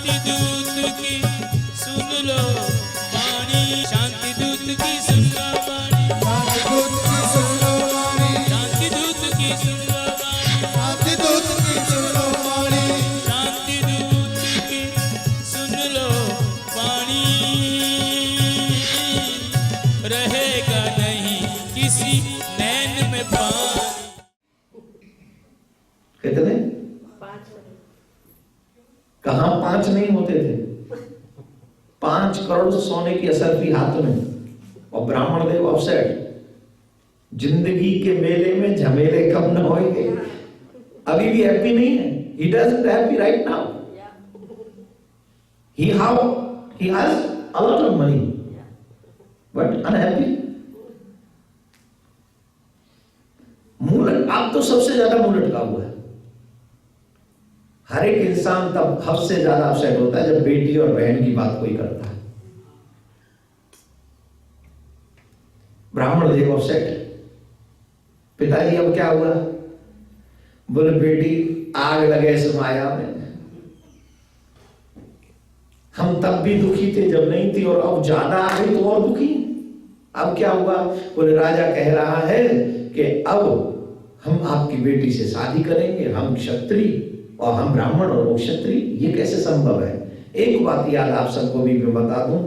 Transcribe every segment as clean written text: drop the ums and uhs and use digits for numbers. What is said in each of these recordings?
शांति दूत की सुन लो वाणी, शांति दूत की सुन लो वाणी, शांति दूत की सुन लो वाणी, शांति दूत की सुन लो वाणी, शांति दूत की सुन लो वाणी, शांति दूत की सुन लो वाणी। रहेगा नहीं किसी नैन में पानी। कितने? कहां 5 नहीं होते थे? 5 करोड़ सोने की असरफी हाथ में, और ब्राह्मण देव अपसेट। जिंदगी के मेले में झमेले कम न होंगे। अभी भी हैप्पी नहीं है। He doesn't happy right now. He has a lot of money, but unhappy. मुंह आप तो सबसे ज्यादा मुंह लटका हुआ है। हर एक इंसान तब हद से ज्यादा अपसेट होता है जब बेटी और बहन की बात कोई करता है। ब्राह्मण देव अपसेट। पिताजी अब क्या हुआ? बोले बेटी आग लगे इस माया में। हम तब भी दुखी थे जब नहीं थी, और अब ज्यादा आ गई तो और दुखी। अब क्या हुआ? बोले राजा कह रहा है कि अब हम आपकी बेटी से शादी करेंगे, हम क्षत्रिय और हम ब्राह्मण और वो क्षत्रिय। ये कैसे संभव है? एक बात याद आप सबको भी मैं बता दूं,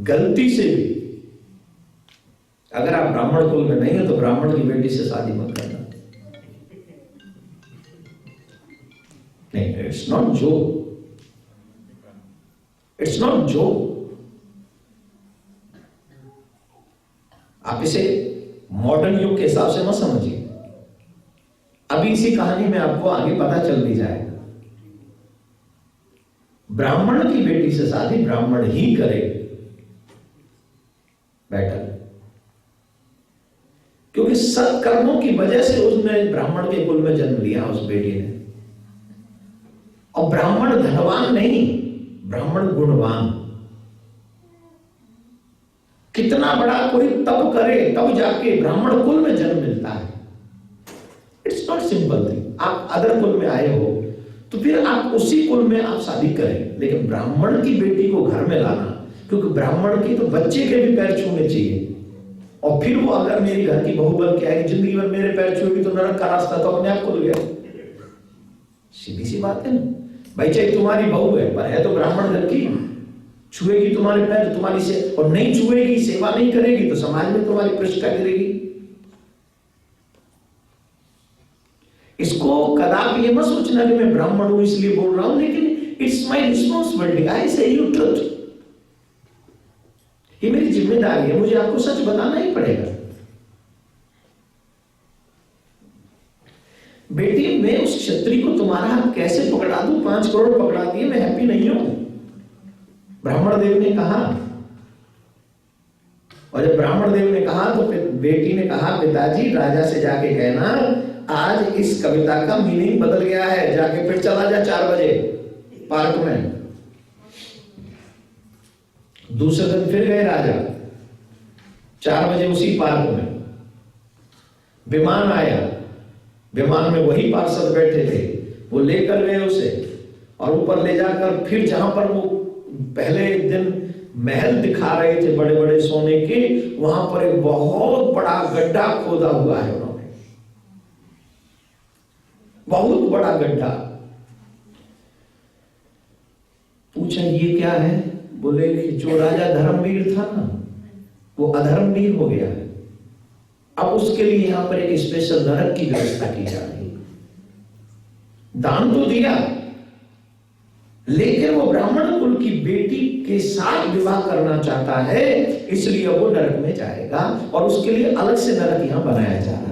गलती से भी अगर आप ब्राह्मण कुल में नहीं हो तो ब्राह्मण की बेटी से शादी मत करना। नहीं, इट्स नॉट जो, इट्स नॉट जो। आप इसे मॉडर्न युग के हिसाब से मत समझिए। अभी इसी कहानी में आपको आगे पता चल भी जाएगा। ब्राह्मण की बेटी से शादी ब्राह्मण ही करे बेटर, क्योंकि सत्कर्मों की वजह से उसने ब्राह्मण के कुल में जन्म लिया उस बेटी ने। और ब्राह्मण धनवान नहीं, ब्राह्मण गुणवान। कितना बड़ा कोई तप करे तब जाके ब्राह्मण कुल में जन्म मिलता है। It's not simple thing. आप अदर कुल में आए हो तो फिर आप उसी कुल में आप शादी करें, लेकिन ब्राह्मण की बेटी को घर में लाना, क्योंकि ब्राह्मण की तो बच्चे के भी पैर छूने चाहिए। और फिर वो अगर मेरी घर की बहू बन के आएगी, जिंदगी भर मेरे पैर छूएगी तो नरक का रास्ता तो अपने आप खुल गया। सीधी सी बात है ना भाई। चाहे तुम्हारी बहू है पर है तो ब्राह्मण घर की, छुएगी तुम्हारे पैर तुम्हारी से, और नहीं छुएगी, सेवा नहीं करेगी तो समाज में तुम्हारी प्रतिष्ठा गिरेगी। इसको कदापि ये मत सोचना कि मैं ब्राह्मण हूं इसलिए बोल रहा हूं, लेकिन इट्स माय रिस्पॉन्सिबिलिटी, आई से यू ट्रुथ। ये मेरी जिम्मेदारी है, मुझे आपको सच बताना ही पड़ेगा। बेटी मैं उस क्षत्रिय को तुम्हारा हाथ कैसे पकड़ा दूं? 5 करोड़ पकड़ा दिए, मैं हैप्पी नहीं हूं। ब्राह्मण देव ने कहा, और जब ब्राह्मण देव ने कहा तो बेटी ने कहा पिताजी राजा से जाके कहना आज इस कविता का मीनिंग बदल गया है, जाके फिर चला जा 4 बजे पार्क में। दूसरे दिन फिर गए राजा 4 बजे उसी पार्क में। विमान आया, विमान में वही पार्षद बैठे थे, वो लेकर गए उसे और ऊपर ले जाकर फिर जहां पर वो पहले दिन महल दिखा रहे थे बड़े बड़े सोने के, वहां पर एक बहुत बड़ा गड्ढा खोदा हुआ है उन्होंने, बहुत बड़ा गड्ढा। पूछा ये क्या है? बोले कि जो राजा धर्मवीर था ना वो अधर्मवीर हो गया है, अब उसके लिए यहां पर एक स्पेशल नरक की व्यवस्था की जा रही है। दान तो दिया लेकिन वो ब्राह्मण कुल की बेटी के साथ विवाह करना चाहता है, इसलिए वो नरक में जाएगा और उसके लिए अलग से नरक यहां बनाया जा रहा है,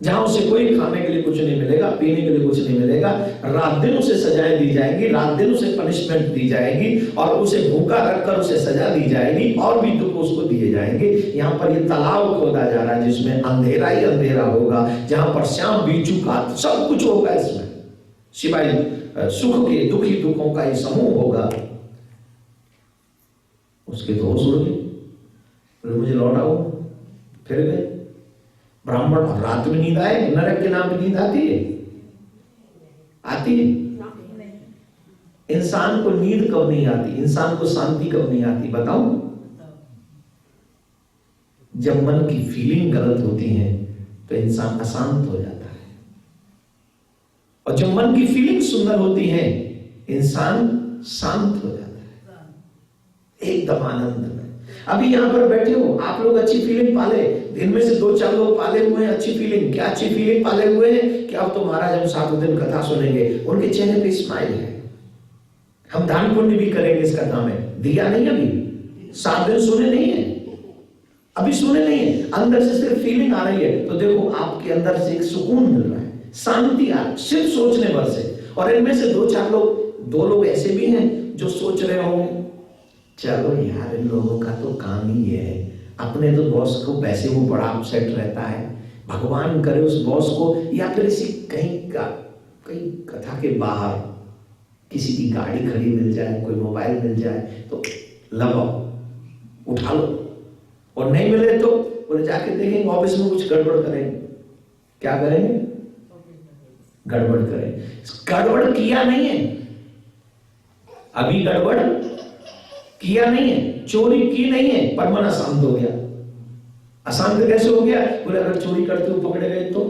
जहां उसे कोई खाने के लिए कुछ नहीं मिलेगा, पीने के लिए कुछ नहीं मिलेगा। रात दिन उसे सजाएं दी जाएगी, रात दिन उसे पनिशमेंट दी जाएगी और उसे भूखा रखकर उसे सजा दी जाएगी और भी दुख उसको दिए जाएंगे। यहाँ पर ये तालाब खोदा जा रहा है जिसमें अंधेरा ही अंधेरा होगा, जहां पर श्याम बीचू का सब कुछ होगा, इसमें सिवाय सुख के दुखी दुखों का ये समूह होगा। उसके तो होश उड़ गए, मुझे लौटाओ, फिर गए। ब्राह्मण रात में नींद आए, नरक के नाम पे नींद आती है? आती है? इंसान को नींद कब नहीं आती, इंसान को शांति कब नहीं आती, बताओ? जब मन की फीलिंग गलत होती है तो इंसान अशांत हो जाता है, और जब मन की फीलिंग सुंदर होती है इंसान शांत हो जाता है, एकदम आनंद में। अभी यहां पर बैठे हो आप लोग, अच्छी फीलिंग पाले, दिन में से 2-4 लोग पाले हुए हैं अच्छी फीलिंग। क्या अच्छी फीलिंग पाले हुए हैं कि अब तो महाराज हम 7 दिन कथा सुनेंगे, उनके चेहरे पे स्माइल है। हम दान पुण्य भी करेंगे इस कथा में, दिया नहीं अभी 7 दिन सुने नहीं है, अभी सुने नहीं है, अंदर से सिर्फ फीलिंग आ रही है। तो देखो आपके अंदर से एक सुकून मिल रहा है, शांति आ रही है सिर्फ सोचने भर से। और इनमें से 2-4 लोग, 2 लोग ऐसे भी हैं जो सोच रहे होंगे चलो यार इन लोगों का तो काम ही ये है, अपने तो बॉस को वैसे वो बड़ा अपसेट रहता है, भगवान करे उस बॉस को, या फिर इसी कहीं कथा के बाहर किसी की गाड़ी खड़ी मिल जाए, कोई मोबाइल मिल जाए तो लगाओ उठा लो, और नहीं मिले तो बोले जाके देखेंगे ऑफिस में कुछ गड़बड़ करेंगे। क्या करेंगे? गड़बड़ करेंगे। गड़बड़ किया नहीं है, अभी गड़बड़ किया नहीं है, चोरी की नहीं है, पर मन अशांत हो गया। अशांत कैसे हो गया? बोले अगर चोरी करते हो पकड़े गए तो,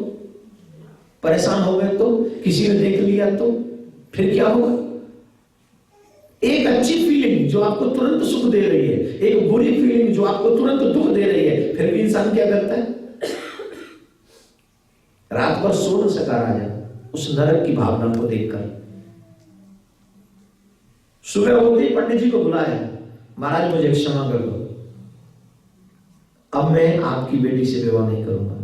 परेशान हो गए तो, किसी ने देख लिया तो फिर क्या होगा? एक अच्छी फीलिंग जो आपको तुरंत सुख दे रही है, एक बुरी फीलिंग जो आपको तुरंत दुख दे रही है, फिर भी इंसान क्या करता है? रात भर सो न सका राजा उस नरक की भावना को देखकर। सुबह होते ही पंडित जी को बुलाया, महाराज मुझे क्षमा कर दो, अब मैं आपकी बेटी से विवाह नहीं करूंगा,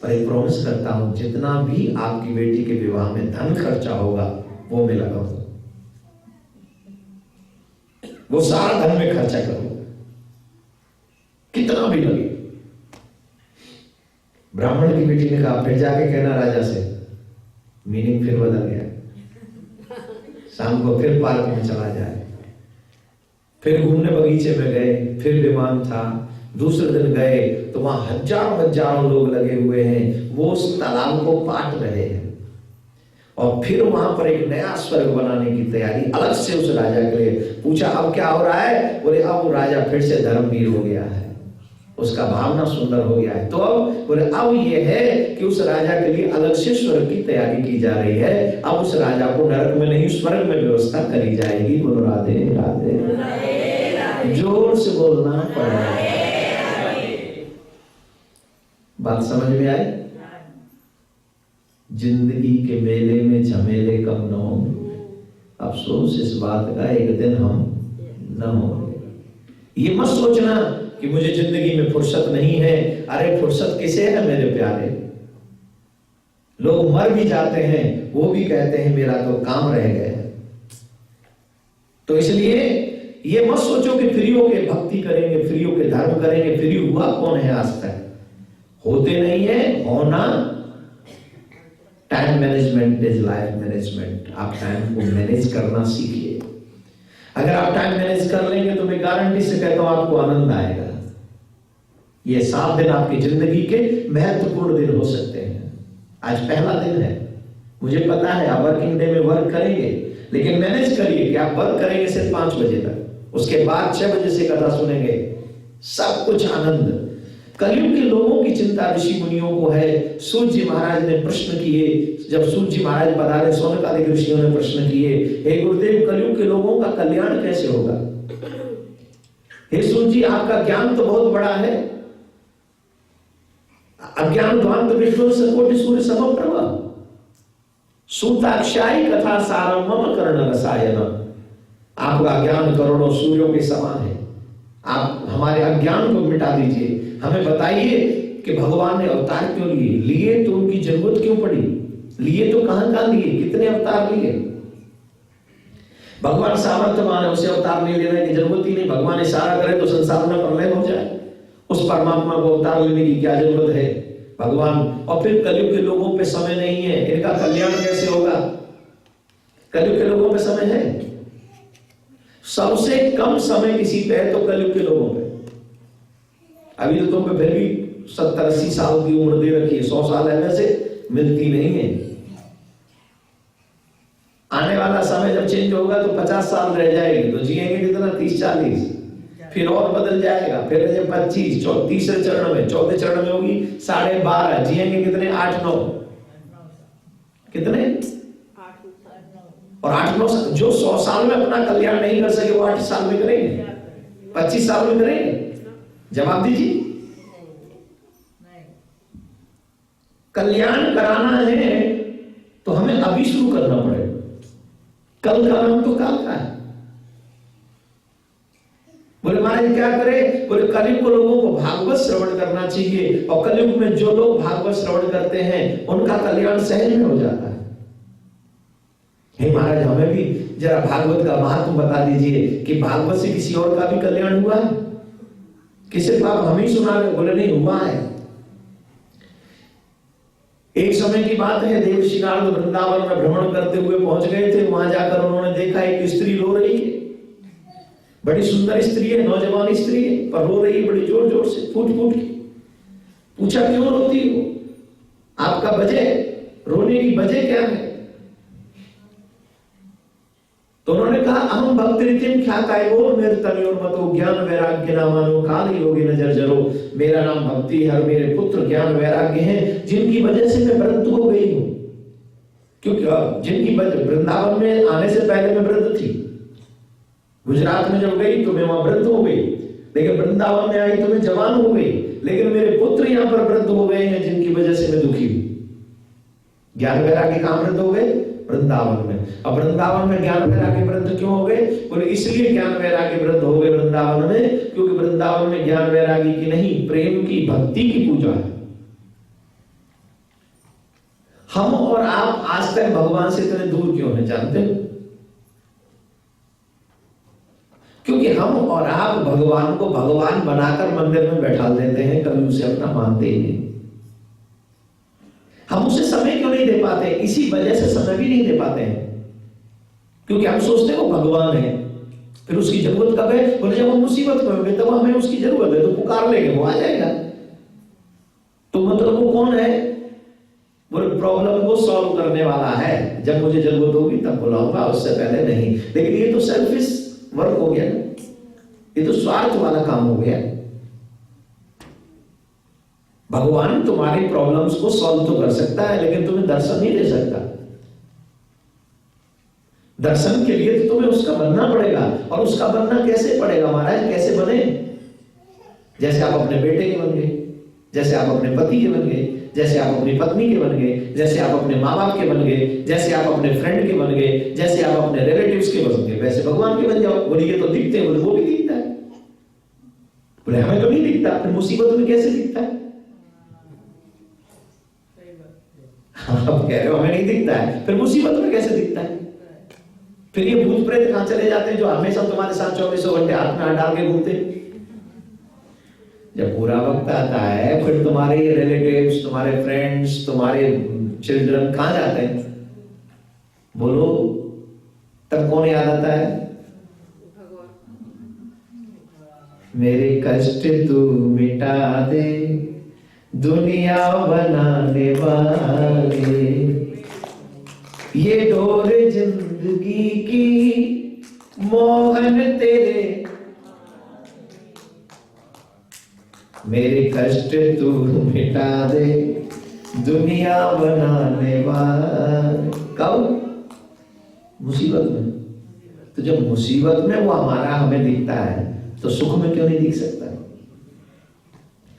पर एक प्रॉमिस करता हूं जितना भी आपकी बेटी के विवाह में धन खर्चा होगा वो मैं लगाऊंगा, वो सारा धन में खर्चा करूंगा, कितना भी लगे। ब्राह्मण की बेटी ने कहा फिर जाके कहना राजा से, मीनिंग फिर बदल गया, शाम को फिर पार्क में चला जाए, फिर घूमने बगीचे में गए, फिर विमान था, दूसरे दिन गए तो वहां हजारों लोग लगे हुए हैं, वो उस तालाब को पाट रहे हैं, और फिर वहां पर एक नया स्वर्ग बनाने की तैयारी अलग से उस राजा के लिए। पूछा अब क्या हो रहा है? बोले अब वो राजा फिर से धर्मवीर हो गया है, उसका भावना सुंदर हो गया है। तो अब बोले अब ये है कि उस राजा के लिए अलग से स्वर्ग की तैयारी की जा रही है, अब उस राजा को नरक में नहीं स्वर्ग में व्यवस्था करी जाएगी। बोलो राधे राधे, जोर से बोलना पड़ेगा। बात समझ में आई? जिंदगी के मेले में झमेले कब न होंगे, अफसोस इस बात का एक दिन हम न होंगे। ये मत सोचना कि मुझे जिंदगी में फुर्सत नहीं है, अरे फुर्सत किसे है मेरे प्यारे। लोग मर भी जाते हैं वो भी कहते हैं मेरा तो काम रह गया। तो इसलिए ये मत सोचो कि फ्री होके भक्ति करेंगे, फ्री होके धर्म करेंगे। फ्री हुआ कौन है आज तक? होते नहीं है, होना। Time management is life management. आप टाइम को मैनेज करना सीखिए। अगर आप टाइम मैनेज कर लेंगे तो मैं गारंटी से कहता हूं आपको आनंद आएगा। ये 7 दिन आपकी जिंदगी के महत्वपूर्ण दिन हो सकते हैं। आज पहला दिन है, मुझे पता है आप वर्किंग डे में वर्क करेंगे, लेकिन मैनेज करिए कि आप वर्क करेंगे सिर्फ 5 बजे तक, उसके बाद 6 बजे से कथा सुनेंगे, सब कुछ आनंद। कलयुग के लोगों की चिंता ऋषि मुनियों को है। सूर्य जी महाराज ने प्रश्न किए, जब सूर्य जी महाराज पधारे, सौनकादिक ऋषियों ने प्रश्न किए, हे गुरुदेव कलयुग के लोगों का कल्याण कैसे होगा? हे सूर्य जी आपका ज्ञान तो बहुत बड़ा है, अज्ञान ध्वांत विध्वंस कोटि सूर्य समप्रभ, सूताक्षाई कथा सारम मम कर्ण रसायन। आपका ज्ञान करोड़ों सूर्यों के समान है, आप हमारे अज्ञान को मिटा दीजिए। हमें बताइए कि भगवान ने अवतार क्यों लिए? लिए तो उनकी जरूरत क्यों पड़ी? लिए तो कहां लिए? कितने अवतार लिए? भगवान सामर्थ्यवान है, उसे अवतार नहीं लेने की जरूरत ही नहीं। भगवान इशारा करे तो संसार में प्रलय हो जाए, उस परमात्मा को अवतार लेने की क्या जरूरत है? भगवान। और फिर कलयुग के लोगों पे समय नहीं है, इनका कल्याण कैसे होगा? कलयुग के लोगों पे समय है? सबसे कम समय किसी पे है तो कलयुग के लोगों पे। अभी तो तुम पे फिर भी 70-80 साल की उम्र दे रखी है, 100 साल है वैसे मिलती नहीं है। आने आने वाला समय जब चेंज होगा तो 50 साल रह जाएगी, तो जिएंगे कितना, 30-40, फिर और बदल जाएगा, फिर 25, तीसरे चरण में, चौथे चरण में होगी 12.5, जिएंगे कितने, 8-9, कितने, और 8-9 जो 100 साल में अपना कल्याण नहीं कर सके वो 8 साल में करेंगे, 25 साल में करेंगे? जवाब दीजिए। कल्याण कराना है तो हमें अभी शुरू करना पड़ेगा, कल का नाम तो काल का है। बोले महाराज क्या करें? बोले कलयुग को लोगों को भागवत श्रवण करना चाहिए, और कलयुग में जो लोग भागवत श्रवण करते हैं उनका कल्याण सहज में हो जाता है। हे महाराज हमें भी जरा भागवत का महत्व बता दीजिए कि भागवत से किसी और का भी कल्याण हुआ है कि सिर्फ आप हमें ही सुना रहे? बोले नहीं, हुआ है। एक समय की बात है, देवर्षि नारद वृंदावन में भ्रमण करते हुए पहुंच गए थे। वहां जाकर उन्होंने देखा एक स्त्री रो रही है, बड़ी सुंदर स्त्री है, नौजवान स्त्री है, पर रो रही है बड़ी जोर जोर से, फूट फूट के। पूछा क्यों रोती हो, आपका वजह, रोने की वजह क्या है? तो उन्होंने कहा अहम भक्त रीतिम ख्यातायो मेरे तनियोर मतो ज्ञान वैराग्य नामानो काल योगी नजर जरो। मेरा नाम भक्ति है और मेरे पुत्र ज्ञान वैराग्य हैं, जिनकी वजह से मैं वृद्ध हो गई हूं। क्योंकि जिनकी वजह, वृंदावन में आने से पहले मैं वृद्ध थी, गुजरात में जब गई तो मैं वहां वृद्ध हो गई, लेकिन वृंदावन में आई तो मैं जवान हो गई, लेकिन मेरे पुत्र यहाँ पर वृद्ध हो गए हैं जिनकी वजह से मैं दुखी हूं। ज्ञान वैराग्य कहां वृद्ध हो गए? वृंदावन में। अब वृंदावन में ज्ञान वैराग्य वृद्ध क्यों हो गए? बोले इसलिए ज्ञान वैराग्य वृद्ध हो गए वृंदावन में, क्योंकि वृंदावन में ज्ञान वैराग्य की नहीं, प्रेम की, भक्ति की पूजा है। हम और आप आज तक भगवान से इतने दूर क्यों हैं जानते हो? क्योंकि हम और आप भगवान को भगवान बनाकर मंदिर में बैठा देते हैं, कभी उसे अपना मानते ही नहीं। हम उसे समय क्यों नहीं दे पाते? इसी वजह से समय भी नहीं दे पाते हैं, क्योंकि हम सोचते हैं वो भगवान है, फिर उसकी जरूरत कब है? बोले जब हम मुसीबत में होंगे तब हमें उसकी जरूरत है, तो पुकार लेंगे वो आ जाएगा। तो मतलब वो कौन है? बोले प्रॉब्लम को सॉल्व करने वाला है, जब मुझे जरूरत होगी तब बुलाऊंगा, उससे पहले नहीं। लेकिन ये तो सेल्फिश वर्क हो गया, ये तो स्वार्थ वाला काम हो गया। भगवान तुम्हारी प्रॉब्लम्स को सॉल्व तो कर सकता है, लेकिन तुम्हें दर्शन नहीं दे सकता। दर्शन के लिए तो तुम्हें उसका बनना पड़ेगा, और उसका बनना कैसे पड़ेगा महाराज? कैसे बने? जैसे आप अपने बेटे के बन गए, जैसे आप अपने पति के बन गए, जैसे आप अपनी पत्नी के बन गए, जैसे आप अपने माँ बाप के बन गए, जैसे आप अपने फ्रेंड के बन गए, जैसे आप अपने रिलेटिव्स के बन गए, वैसे भगवान के बन जाओ। बोले ये तो दिखते हैं, बोले वो भी दिखता है। बोले हमें तो नहीं दिखता, फिर मुसीबत में कैसे दिखता है? आप कह रहे हो हमें नहीं दिखता है, फिर मुसीबत में कैसे दिखता है? फिर ये भूत प्रेत कहां चले जाते हैं जो हमेशा तुम्हारे साथ 24 घंटे हाथ में हाथ डाल के घूमते? जब पूरा वक्त आता है फिर तुम्हारे रिलेटिव्स, तुम्हारे फ्रेंड्स, तुम्हारे चिल्ड्रन कहां जाते हैं? बोलो, तब कौन याद आता है? मेरे कष्ट तू मिटा दे, दुनिया बनाने वाले, ये डोर जिंदगी की मोहन तेरे, मेरे कष्ट तू मिटा दे, दुनिया बनाने वाले। कब? मुसीबत में। तो जब मुसीबत में वो हमारा हमें दिखता है, तो सुख में क्यों नहीं दिख सकता?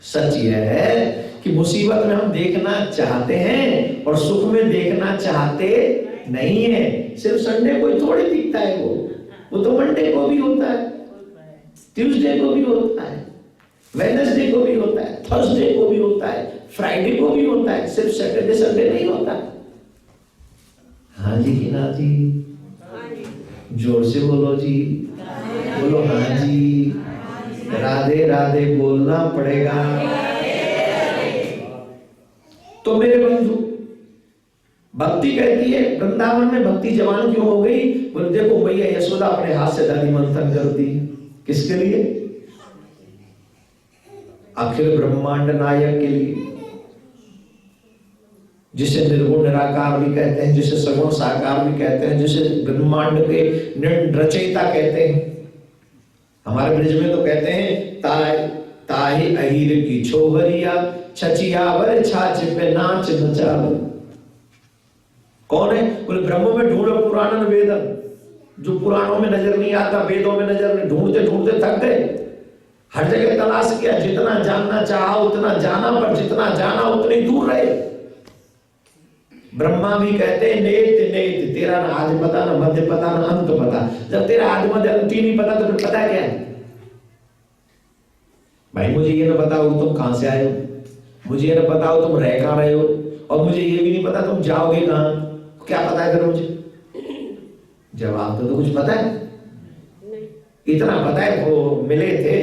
सच यह है कि मुसीबत में हम देखना चाहते हैं और सुख में देखना चाहते नहीं है। सिर्फ संडे को ही थोड़ी दिखता है, वो तो मंडे को भी होता है, ट्यूसडे को भी होता है, वेडनेसडे को भी होता है, थर्सडे को भी होता है, फ्राइडे को भी होता है, सिर्फ सैटरडे संडे नहीं होता। हाँ जी कि ना जी? जोर से बोलो जी, बोलो हाँ जी। राधे राधे बोलना पड़ेगा। तो मेरे बंधु, भक्ति कहती है वृंदावन में भक्ति जवान क्यों हो गई? बोले देखो भैया यशोदा अपने हाथ से दही मंथन करती, किसके लिए? अखिल ब्रह्मांड नायक के लिए। जिसे निर्गुण निराकार भी कहते हैं, जिसे सगुण साकार भी कहते हैं, जिसे ब्रह्मांड के रचयिता कहते हैं। हमारे ब्रिज में तो कहते हैं ताहि अहिर की छोहरिया छचियावर छाछ पे नाच नचावे। कौन है? बोले ब्रह्म में ढूंढो पुराण वेदन, जो पुराणों में नजर नहीं आता, वेदों में नजर नहीं, ढूंढते ढूंढते थक गए, हर जगह तलाश किया, जितना जानना चाहा उतना जाना, पर जितना जाना उतनी दूर रहे। ब्रह्मा भी कहते हैं नेत नेत, तेरा ना आदि पता, ना मध्य पता, ना अंत पता। जब तेरा आदि मध्य अंत ही नहीं पता तो फिर पता क्या है? भाई मुझे ये ना बताओ तुम कहां से आए हो, मुझे ये ना बताओ तुम रह कहां रहे हो, और मुझे ये भी नहीं पता तुम जाओगे कहां, क्या पता है फिर मुझे? जवाब तो कुछ पता है नहीं। इतना पता है वो मिले थे,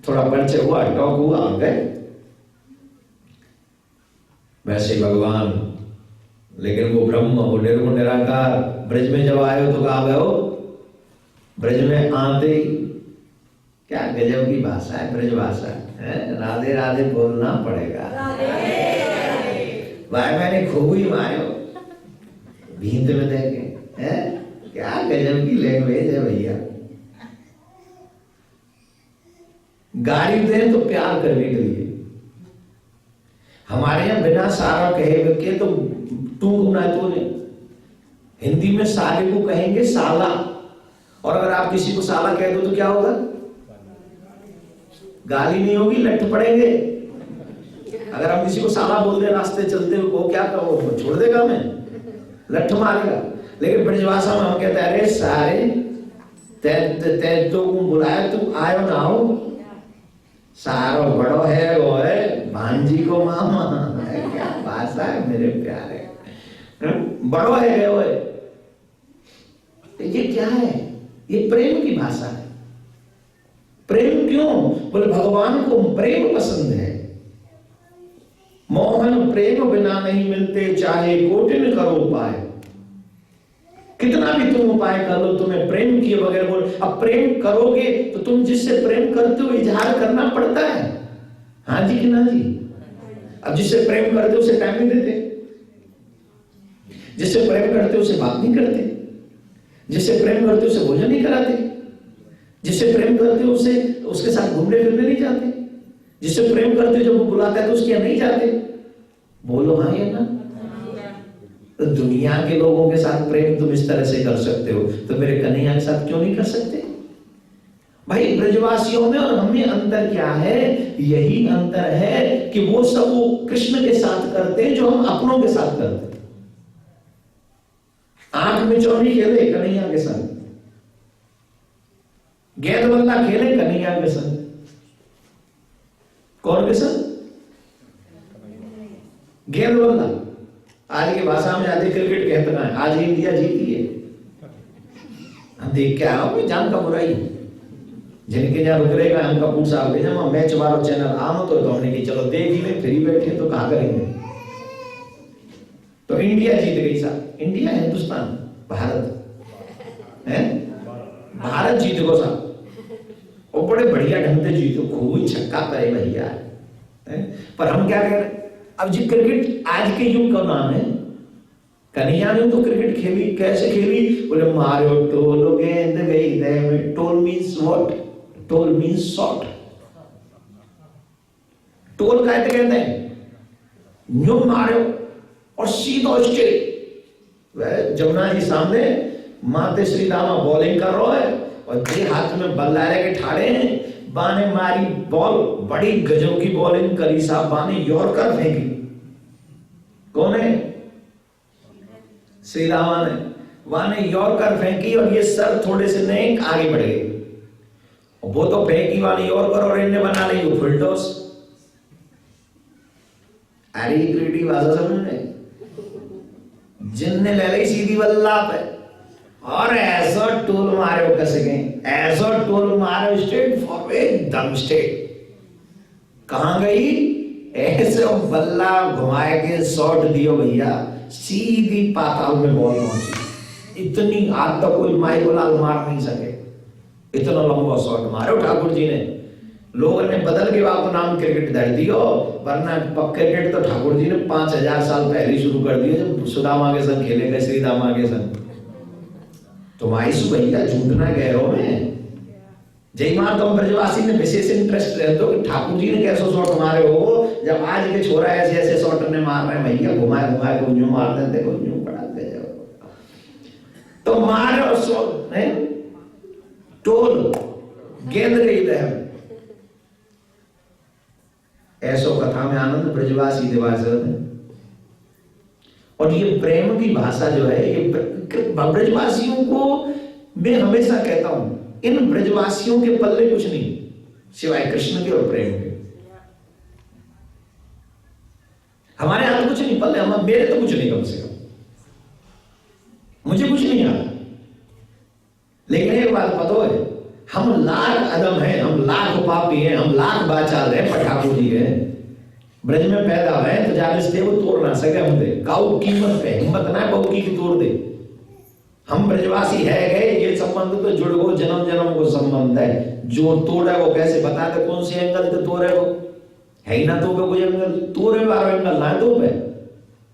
थोड़ा परिचय हुआ, टॉक हुआ, आ गए। वैसे भगवान, लेकिन वो ब्रह्म, वो निर्गुण निराकार, ब्रज में जब आए हो तो कहा गए हो? ब्रज में आते क्या गजब की भाषा है, ब्रज भाषा है। राधे राधे बोलना पड़ेगा। भाई मैंने खूब ही मारो भींत में देखे हैं, क्या गजब की लैंग्वेज है भैया। गाड़ी दे तो प्यार करने के लिए, हमारे यहाँ बिना सारा कहे के तो तू गुना तूने। हिंदी में साले को कहेंगे साला, और अगर आप किसी को साला कह दो तो क्या होगा? गाली नहीं होगी, लठ पड़ेंगे। अगर हम किसी को साला बोल दे रास्ते चलते हुए, वो क्या कहो, छोड़ देगा हमें, लठ मारेगा। लेकिन ब्रजभाषा में हम कहते हैं अरे सारे ते तो बुलाया, तू आयो ना हो, सारो बड़ो है वो है भांजी को मामा है। क्या भाषा है मेरे प्यारे, बड़ो है वो है। तो ये क्या है? ये प्रेम की भाषा है। प्रेम क्यों? बोले भगवान को प्रेम पसंद है। मोहन प्रेम बिना नहीं मिलते, चाहे कोटिन करो उपाय। कितना भी तुम उपाय कर लो, तुम्हें प्रेम किए बगैर बोल। अब प्रेम करोगे तो तुम जिससे प्रेम करते हो इजहार करना पड़ता है, हाँ जी कि ना जी? अब जिससे प्रेम करते हो उसे टाइम नहीं देते, जिससे प्रेम करते हो उसे बात नहीं करते, जिससे प्रेम करते हो उसे भोजन नहीं कराते, जिससे प्रेम करते हो उसे उसके साथ घूमने फिरने नहीं जाते, जिससे प्रेम करते हो जब वो बुलाता है तो उसके यहाँ नहीं जाते। बोलो हाँ या ना? तो दुनिया के लोगों के साथ प्रेम तुम इस तरह से कर सकते हो, तो मेरे कन्हैया के साथ क्यों नहीं कर सकते? भाई ब्रजवासियों में और हम में अंतर क्या है? यही अंतर है कि वो सब वो कृष्ण के साथ करते हैं जो हम अपनों के साथ करते हैं। आंख में चौनी खेले कन्हैया के साथ, गेंद बल्ला खेले कन्हैया के साथ। कौन के साथ? गेंद बल्ला। आज की भाषा में आधी क्रिकेट कहते हैं, आज इंडिया जीती है, हम देख के आओ जान का बुराई। जिनके यहाँ रुक रहेगा हम कपूर साहब भेजा मैच वालों चैनल आम तो हमने की चलो देख ही ले, फ्री बैठे तो कहाँ करेंगे। तो इंडिया जीत गई साहब, इंडिया हिंदुस्तान भारत है, भारत जीत गो साहब, और बड़े बढ़िया ढंग से जीतो, खूब छक्का करे भैया। पर हम क्या कह रहे हैं? अब जी क्रिकेट आज के युग का नाम है। कन्हैया ने तो क्रिकेट खेली, कैसे खेली? बोले मारो टोल गेंद गई दे में। Toll means what? Toll means shot. Toll कहते हैं न्यू मारो और सीधा स्ट्रेट। जमुना जी सामने माते श्री रामा बॉलिंग कर रहा है और जे हाथ में बल्ला लेके ठाड़े हैं, बाने मारी बॉल, बड़ी गजब की बॉलिंग करी साहब, बाने यॉर्कर फेंकी। कौन है? श्री रामा ने बाने यॉर्कर फेंकी और ये सर थोड़े से नहीं आगे बढ़ गए। वो तो फेंकी वाली यॉर्कर और इन्हें बना ली फुल टॉस। अरे क्रिकेट भाषा समझने जिनने ले ली सीधी बल्ला पे और ऐसा टोल मारे कस गए, ऐसा टोल मारे स्ट्रेट फॉरवर्ड दम स्ट्रेट। कहां गई? ऐसे बल्ला घुमाए के शॉट दियो भैया, सीधी पाताल में बॉल पहुंची। इतनी आज तक कोई माइको लाल मार नहीं सके, इतना लंबा शॉट मारो ठाकुर जी ने। लोगों ने बदल के आपको नाम क्रिकेट दे दियो, वरना क्रिकेट तो ठाकुर जी ने 5000 साल पहले शुरू कर दिया, जब सुदामा के संग खेले गए, श्री दामा के संग। तुम आईसु भैया झूठना गहरों में जय मार तुम ब्रजवासी ने विशेष इंटरेस्ट रहते हो कि ठाकुर जी ने कैसे शॉट मारे हो, जब आज के छोरा ऐसे ऐसे शॉट ने मार रहे हैं भैया, घुमाए घुमाए को यूं मार देते को यूं पड़ाते जाओ, तो मारे और शॉट नहीं टोल गेंद गई रहे। ऐसो कथा में आनंद ब्रजवासी दिवाकर। और ये प्रेम की भाषा जो है, ये ब्रजवासियों को मैं हमेशा कहता हूं, इन ब्रजवासियों के पल्ले कुछ नहीं सिवाय कृष्ण के और प्रेम के। हमारे हाथ कुछ नहीं पल्ले, हम मेरे तो कुछ नहीं, कम से कम मुझे कुछ नहीं आता। लेकिन एक बात पता है, हम लाख अदम हैं, हम लाख पापी हैं, हम लाख बाचाल हैं, पर ठाकुर जी हैं ब्रज में पैदा हुए तो जाने वो तोड़ ना सके हम दे काऊ कीमत पे हिम्मत ना बहु की तोड़ दे। हम ब्रजवासी है गए, ये संबंध तो जुड़ गो, जन्म जन्म को संबंध है। जो तोड़े वो कैसे बता दे, कौन से एंगल से तोड़े वो है ही ना, तो कोई एंगल तोड़े वाला एंगल ना तो पे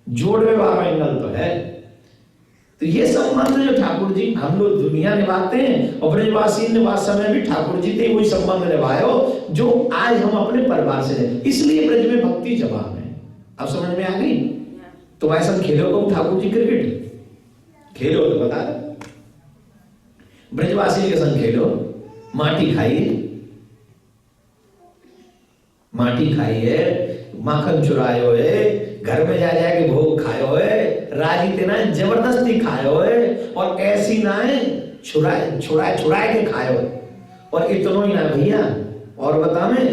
जोड़े वाला एंगल तो है। तो ये संबंध जो ठाकुर जी हम लोग दुनिया निभाते हैं, और ब्रजवासी निवास समय भी ठाकुर जी ने वही संबंध निभाए हो जो आज हम अपने परिवार से है। इसलिए ब्रज में भक्ति जवाब है। अब समझ में आ गई? तुम्हारे साथ खेलो को ठाकुर जी क्रिकेट खेलो तो बता दो, ब्रजवासी के संग खेलो, माटी खाइए, माखन चुरायो है, घर में जा जाके भोग खायो है, राजी तेना जबरदस्ती खायो है, और ऐसी ना है छुड़ाए के खायो। और इतना ही ना भैया, और बता मैं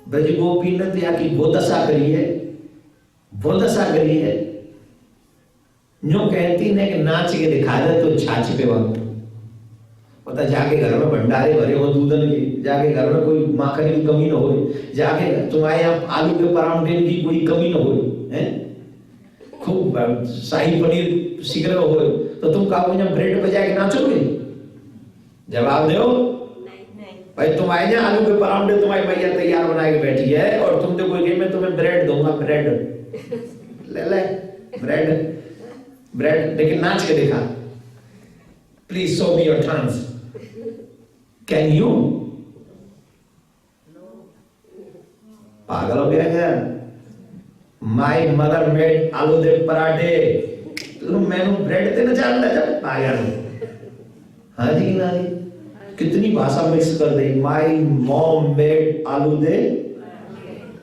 ब्रज गोपी ने या की वो दशा करी है, न्यू कहती ने कि नाच के दिखा दे तो छाछ पे वक्त पता, जाके घर में भंडारे भरे हो दूधन के, जाके घर में कोई माखन की कमी ना हो, जाके तुम्हारे यहाँ आलू के परांठे की कोई कमी ना हो, खूब शाही पनीर सीख रहे हो, तो तुम कहोगे जब ब्रेड पे जाके नाचोगे? जवाब दो भाई, तुम्हारे यहाँ आलू के परांठे तुम्हारी भैया तैयार बना के बैठी है, और तुम तो कोई मैं तुम्हें ब्रेड दूंगा, ब्रेड ले ब्रेड, लेकिन नाच के दिखा, please show me your dance, can you? पागल हो गया क्या? माई मदर मेड आलू दे पराठे, तुम मैनू ब्रेड देना चाहता जब पागल। हाँ जी ना जी, कितनी भाषा मिक्स कर दी, माई मॉम मेड आलू दे,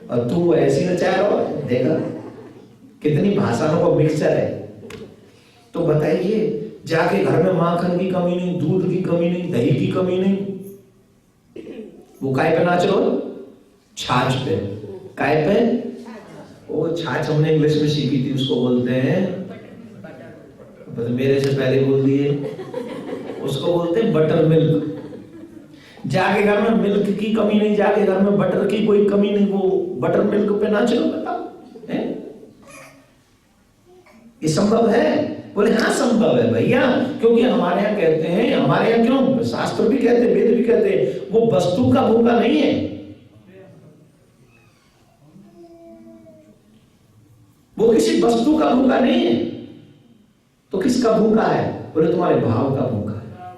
और तू ऐसी ना चाह रहा, देखा कितनी भाषाओं का मिक्सचर है। तो बताइए, जाके घर में माखन की कमी नहीं, दूध की कमी नहीं, दही की कमी नहीं, वो काय पे नाच रो? छाछ पे। काय पे? वो छाछ हमने इंग्लिश में सीखी थी, उसको बोलते हैं, बस मेरे से पहले बोल दिए, उसको बोलते हैं बटर मिल्क। जाके घर में मिल्क की कमी नहीं, जाके घर में बटर की कोई कमी नहीं, वो बटर मिल्क पे नाच रो, बताओ ये संभव है? बोले हाँ संभव है भैया, क्योंकि हमारे यहाँ कहते हैं, हमारे यहाँ क्यों शास्त्र भी कहते हैं, वेद भी कहते हैं, वो वस्तु का भूखा नहीं है, वो किसी वस्तु का भूखा नहीं है। तो किसका भूखा है? बोले तुम्हारे भाव का भूखा है।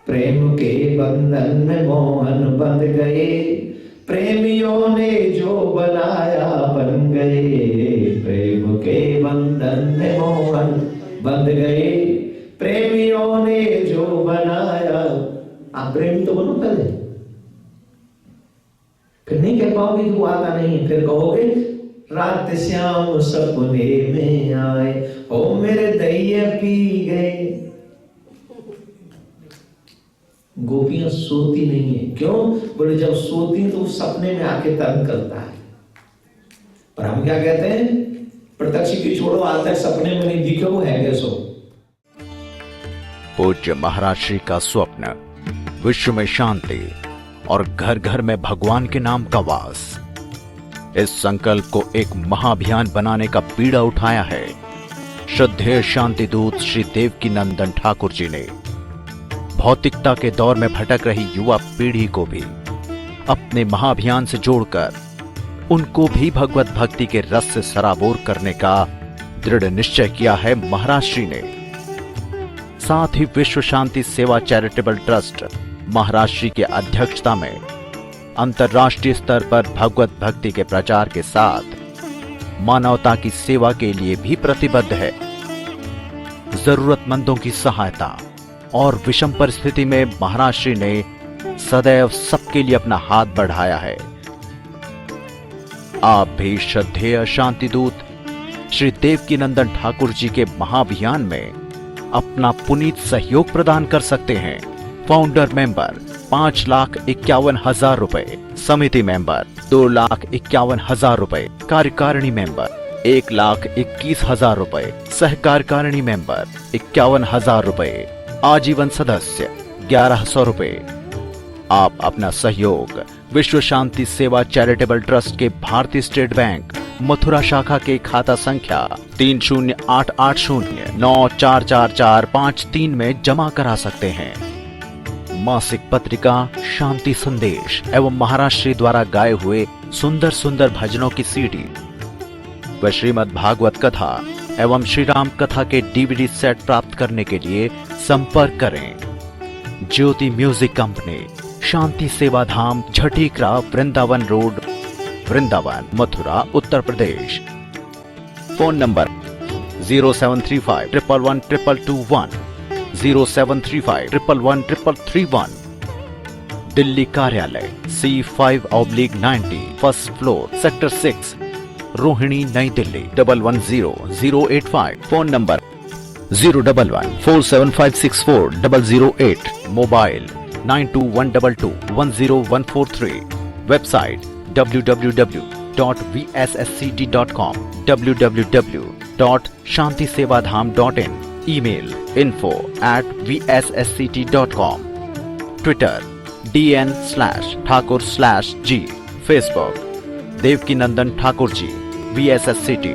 प्रेम के बंधन में मोहन बंध गए, प्रेमियों ने जो बनाया बन गए, प्रेम के बंधन में मोहन बंध गए, प्रेमियों ने जो बनाया। आप प्रेमी तो बनो पहले, फिर नहीं कह पाओगे कि वो आता नहीं, फिर कहोगे रात श्याम सपने में आए, ओ मेरे दैया पी गए। गोपियां सोती नहीं है, क्यों? बोले जब सोती तो सपने में आके तंग करता है। पर हम क्या कहते हैं, प्रत्यक्ष की छोड़ो, आज तक सपने में नहीं दिखे, वो है कैसो। पूज्य महाराज श्री का स्वप्न विश्व में शांति और घर घर में भगवान के नाम का वास, इस संकल्प को एक महाअभियान बनाने का बीड़ा उठाया है श्रद्धेय शांति दूत श्री देवकी नंदन ठाकुर जी ने। भौतिकता के दौर में भटक रही युवा पीढ़ी को भी अपने महाअभियान से जोड़कर उनको भी भगवत भक्ति के रस से सराबोर करने का दृढ़ निश्चय किया है महाराज श्री ने। साथ ही विश्व शांति सेवा चैरिटेबल ट्रस्ट महाराज श्री की अध्यक्षता में अंतर्राष्ट्रीय स्तर पर भगवत भक्ति के प्रचार के साथ मानवता की सेवा के लिए भी प्रतिबद्ध है। जरूरतमंदों की सहायता और विषम परिस्थिति में महाराज श्री ने सदैव सबके लिए अपना हाथ बढ़ाया है। आप भी श्रद्धेय शांति दूत श्री देवकीनंदन ठाकुर जी के महाअभियान में अपना पुनीत सहयोग प्रदान कर सकते हैं। फाउंडर मेंबर 5,51,000 रुपए, समिति मेंबर 2,51,000 रुपए, कार्यकारिणी मेंबर 1,21,000 रुपए, सहकार्यकारिणी मेंबर 51,000 रुपए, आजीवन सदस्य 1,100 रुपए। आप अपना सहयोग विश्व शांति सेवा चैरिटेबल ट्रस्ट के भारतीय स्टेट बैंक मथुरा शाखा के खाता संख्या 3088094445 में जमा करा सकते हैं। मासिक पत्रिका शांति संदेश एवं महाराज श्री द्वारा गाए हुए सुंदर सुंदर भजनों की सीडी व श्रीमद् भागवत कथा एवं श्री राम कथा के डीवीडी सेट प्राप्त करने के लिए संपर्क करें। ज्योति music company, Shanti Seva Dham, Jhatikara, Vrindavan road, Vrindavan, Mathura, Uttar Pradesh. Phone number 0735111221, 0735111331। Delhi कार्यालय C5/90, first floor, sector 6, Rohini, Nai Delhi 110085। Phone number 01147564008। Mobile 9212210143। Website www.vssct.com, www.shantisevadham.in। Email info@vssct.com। Twitter DN/Thakur/G। Facebook Devkinandan Thakur ji VSSCT।